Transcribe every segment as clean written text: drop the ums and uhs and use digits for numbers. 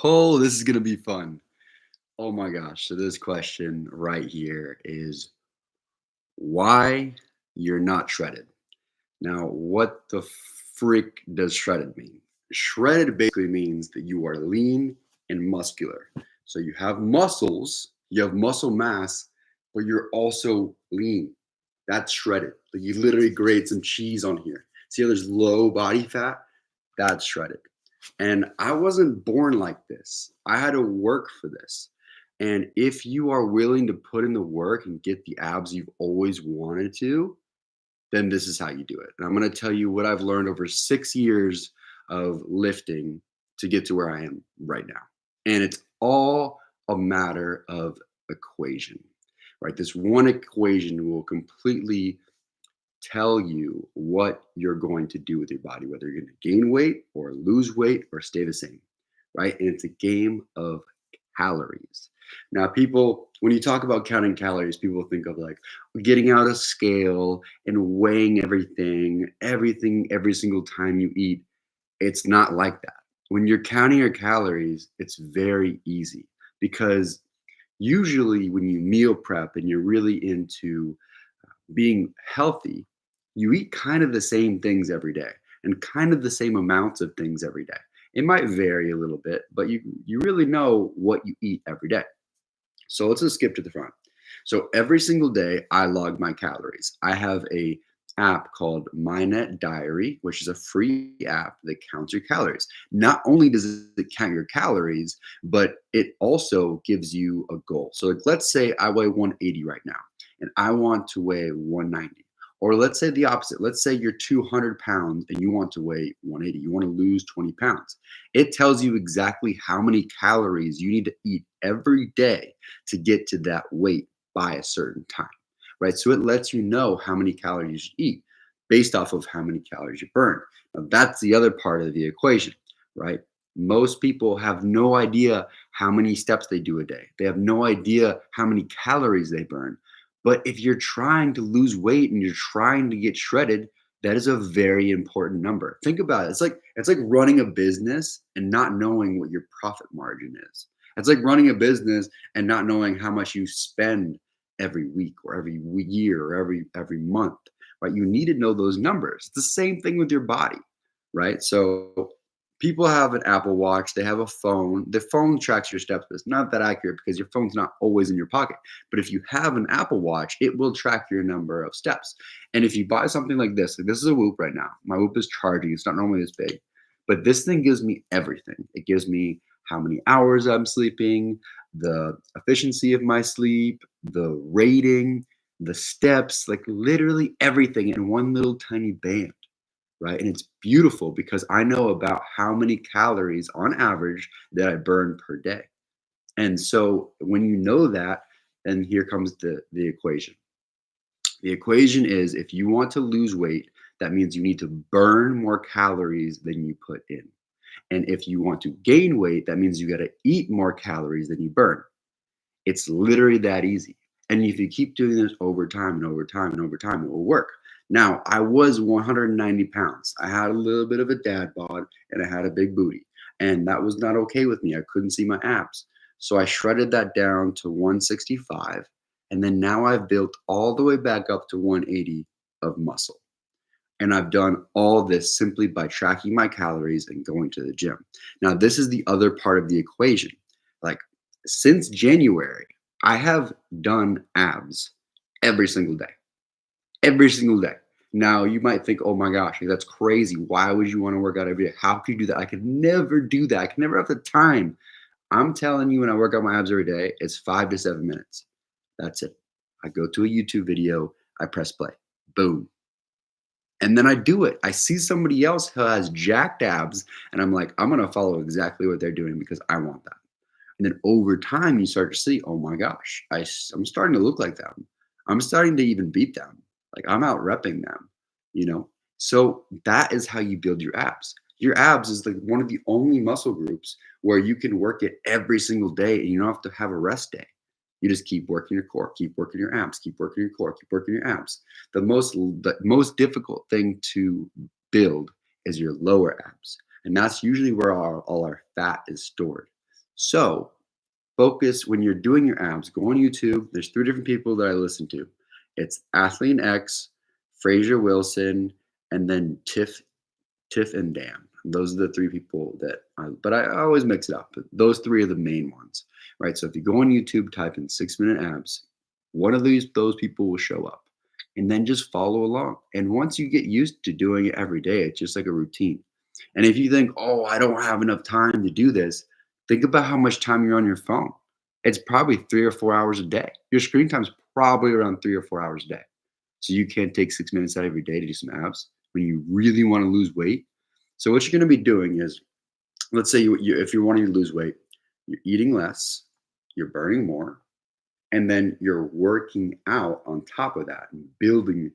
Oh, this is gonna be fun. Oh my gosh. So this question right here is why you're not shredded. Now, what the frick does shredded mean? Shredded basically means that you are lean and muscular. So you have muscles, you have muscle mass, but you're also lean. That's shredded. Like you literally grate some cheese on here. See how there's low body fat? That's shredded. And I wasn't born like this. I had to work for this. And if you are willing to put in the work and get the abs you've always wanted to, then this is how you do it. And I'm going to tell you what I've learned over 6 years of lifting to get to where I am right now. And it's all a matter of equation, right? This one equation will completely tell you what you're going to do with your body, whether you're going to gain weight or lose weight or stay the same, right? And it's a game of calories. Now, people, when you talk about counting calories, people think of like getting out a scale and weighing everything every single time you eat. It's not like that. When you're counting your calories, it's very easy because usually when you meal prep and you're really into being healthy, you eat kind of the same things every day and kind of the same amounts of things every day. It might vary a little bit, but you really know what you eat every day. So let's just skip to the front. So every single day I log my calories. I have a app called MyNetDiary, which is a free app that counts your calories. Not only does it count your calories, but it also gives you a goal. So like, let's say I weigh 180 right now and I want to weigh 190. Or let's say the opposite. Let's say you're 200 pounds and you want to weigh 180. You want to lose 20 pounds. It tells you exactly how many calories you need to eat every day to get to that weight by a certain time, right? So it lets you know how many calories you should eat based off of how many calories you burn. Now, that's the other part of the equation, right? Most people have no idea how many steps they do a day. They have no idea how many calories they burn. But if you're trying to lose weight and you're trying to get shredded, that is a very important number. Think about it. It's like running a business and not knowing what your profit margin is. It's like running a business and not knowing how much you spend every week or every year or every month, right? You need to know those numbers. It's the same thing with your body, right? So people have an Apple Watch, they have a phone. The phone tracks your steps, but it's not that accurate because your phone's not always in your pocket. But if you have an Apple Watch, it will track your number of steps. And if you buy something like this is a Whoop right now. My Whoop is charging. It's not normally this big, but this thing gives me everything. It gives me how many hours I'm sleeping, the efficiency of my sleep, the rating, the steps, like literally everything in one little tiny band, right? And it's beautiful because I know about how many calories on average that I burn per day. And so when you know that, and here comes the equation. The equation is if you want to lose weight, that means you need to burn more calories than you put in. And if you want to gain weight, that means you got to eat more calories than you burn. It's literally that easy. And if you keep doing this over time and over time and over time, it will work. Now, I was 190 pounds. I had a little bit of a dad bod and I had a big booty. And that was not okay with me. I couldn't see my abs. So I shredded that down to 165. And then now I've built all the way back up to 180 of muscle. And I've done all this simply by tracking my calories and going to the gym. Now, this is the other part of the equation. Like since January, I have done abs every single day, every single day. Now, you might think, oh my gosh, that's crazy. Why would you want to work out every day? How could you do that? I could never do that. I could never have the time. I'm telling you, when I work out my abs every day, it's 5 to 7 minutes. That's it. I go to a YouTube video, I press play, boom. And then I do it. I see somebody else who has jacked abs, and I'm like, I'm gonna follow exactly what they're doing because I want that. And then over time, you start to see, oh my gosh, I'm starting to look like them. I'm starting to even beat them. Like I'm out repping them, you know? So that is how you build your abs. Your abs is like one of the only muscle groups where you can work it every single day and you don't have to have a rest day. You just keep working your core, keep working your abs, keep working your core, keep working your abs. The most difficult thing to build is your lower abs. And that's usually where all our fat is stored. So focus when you're doing your abs, go on YouTube. There's three different people that I listen to. It's Athleanx, Fraser Wilson, and then Tiff and Dan. Those are the three people that but I always mix it up. But those three are the main ones, right? So if you go on YouTube, type in 6 minute abs, one of those people will show up. And then just follow along. And once you get used to doing it every day, it's just like a routine. And if you think, oh, I don't have enough time to do this, think about how much time you're on your phone. It's probably 3 or 4 hours a day. Your screen time is probably around 3 or 4 hours a day. So you can't take 6 minutes out every day to do some abs when you really want to lose weight. So what you're going to be doing is, let's say if you're wanting to lose weight, you're eating less, you're burning more, and then you're working out on top of that and building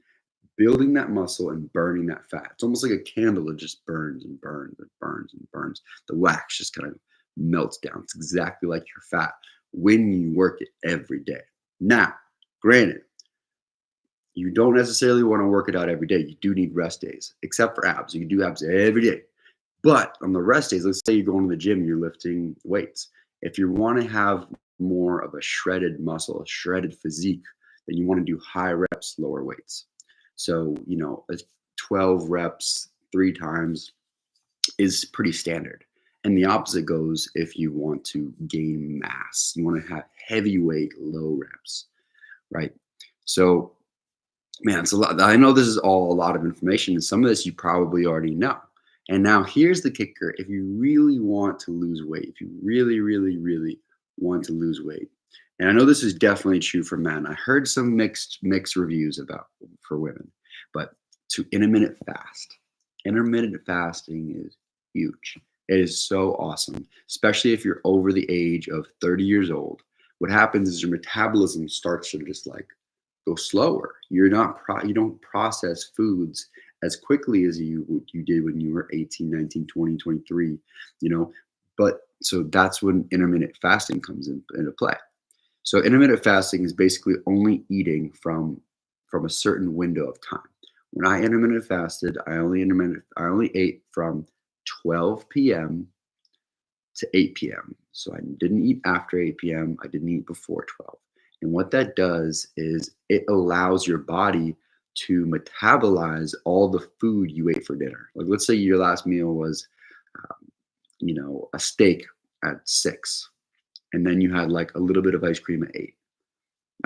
that muscle and burning that fat. It's almost like a candle that just burns and burns and burns and burns. The wax just kind of melts down. It's exactly like your fat when you work it every day. Now, granted, you don't necessarily want to work it out every day. You do need rest days, except for abs. You can do abs every day. But on the rest days, let's say you're going to the gym, you're lifting weights. If you want to have more of a shredded muscle, a shredded physique, then you want to do high reps, lower weights. So, 12 reps 3 times is pretty standard. And the opposite goes if you want to gain mass. You want to have heavyweight, low reps, right? So, man, it's a lot. I know this is all a lot of information, and some of this you probably already know. And now here's the kicker. If you really want to lose weight, if you really, really, really want to lose weight, and I know this is definitely true for men. I heard some mixed reviews about for women, but to intermittent fast. Intermittent fasting is huge. It is so awesome, especially if you're over the age of 30 years old. What happens is your metabolism starts to just like go slower. You don't process foods as quickly as you did when you were 18, 19, 20, 23, you know. But so that's when intermittent fasting comes into play. So intermittent fasting is basically only eating from a certain window of time. When I intermittent fasted, I only ate from 12 p.m. to 8 p.m. So I didn't eat after 8 p.m. I didn't eat before 12. And what that does is it allows your body to metabolize all the food you ate for dinner. Like let's say your last meal was, a steak at 6, and then you had like a little bit of ice cream at 8.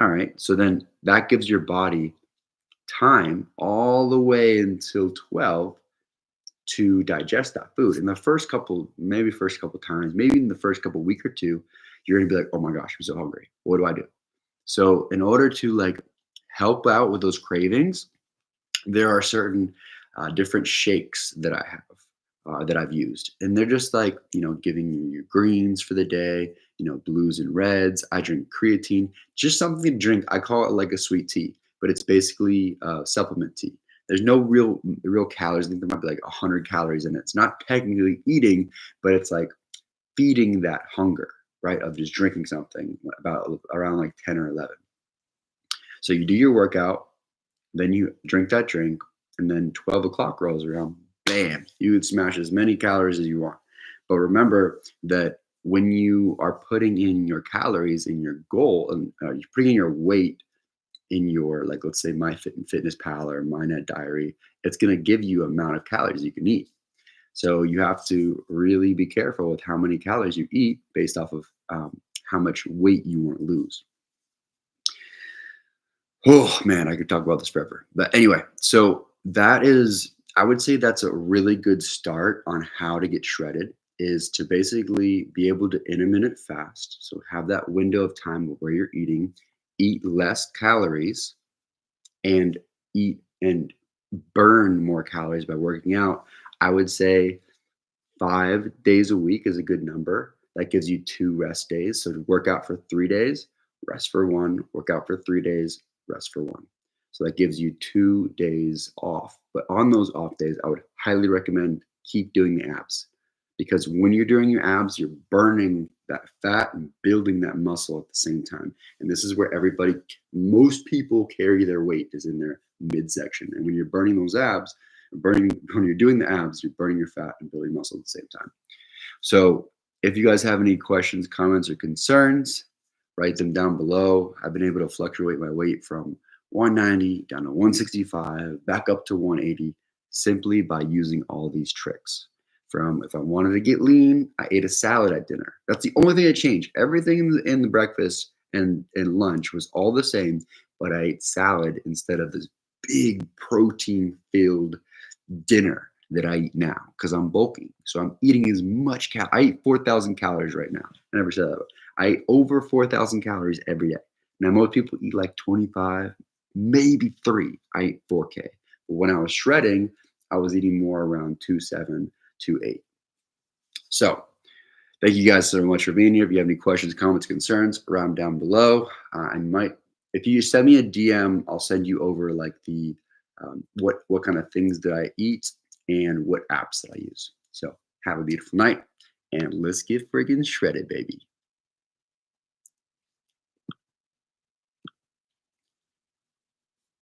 All right. So then that gives your body time all the way until 12 to digest that food. In the first couple times, maybe in the first couple week or two, you're gonna be like, oh my gosh, I'm so hungry. What do I do? So in order to like help out with those cravings, there are certain different shakes that I have that I've used, and they're just like giving you your greens for the day, blues and reds. I drink creatine, just something to drink. I call it like a sweet tea, but it's basically supplement tea. There's no real calories. I think there might be like 100 calories in it. It's not technically eating, but it's like feeding that hunger, right? Of just drinking something about around like 10 or 11. So you do your workout, then you drink that drink, and then 12 o'clock rolls around, bam, you would smash as many calories as you want. But remember that when you are putting in your calories in your goal and you're putting in your weight in your, like, let's say MyFitnessPal or MyNetDiary, it's going to give you amount of calories you can eat. So you have to really be careful with how many calories you eat based off of how much weight you want to lose. Oh man, I could talk about this forever. But anyway, so I would say that's a really good start on how to get shredded, is to basically be able to intermittent fast. So have that window of time where you're eat less calories, and eat and burn more calories by working out. I would say 5 days a week is a good number. That gives you 2 rest days. So to work out for 3 days, rest for 1, work out for 3 days, rest for 1. So that gives you 2 days off. But on those off days, I would highly recommend keep doing the abs, because when you're doing your abs, you're burning that fat and building that muscle at the same time. And this is where most people carry their weight, is in their midsection. And when you're burning those abs, when you're doing the abs, you're burning your fat and building muscle at the same time. So If you guys have any questions, comments, or concerns, write them down below. I've been able to fluctuate my weight from 190 down to 165, back up to 180, simply by using all these tricks. From if I wanted to get lean, I ate a salad at dinner. That's the only thing that changed. Everything in the breakfast and lunch was all the same, but I ate salad instead of this big protein filled dinner that I eat now because I'm bulking. So I'm eating as much I eat 4,000 calories right now. I never said that. I eat over 4,000 calories every day. Now, most people eat like 25, maybe three. I eat 4K. But when I was shredding, I was eating more around 2.7, 2.8. So thank you guys so much for being here. If you have any questions, comments, concerns, around down below. I might, if you send me a DM, I'll send you over like the what kind of things that I eat and what apps that I use. So have a beautiful night and let's get friggin' shredded, baby.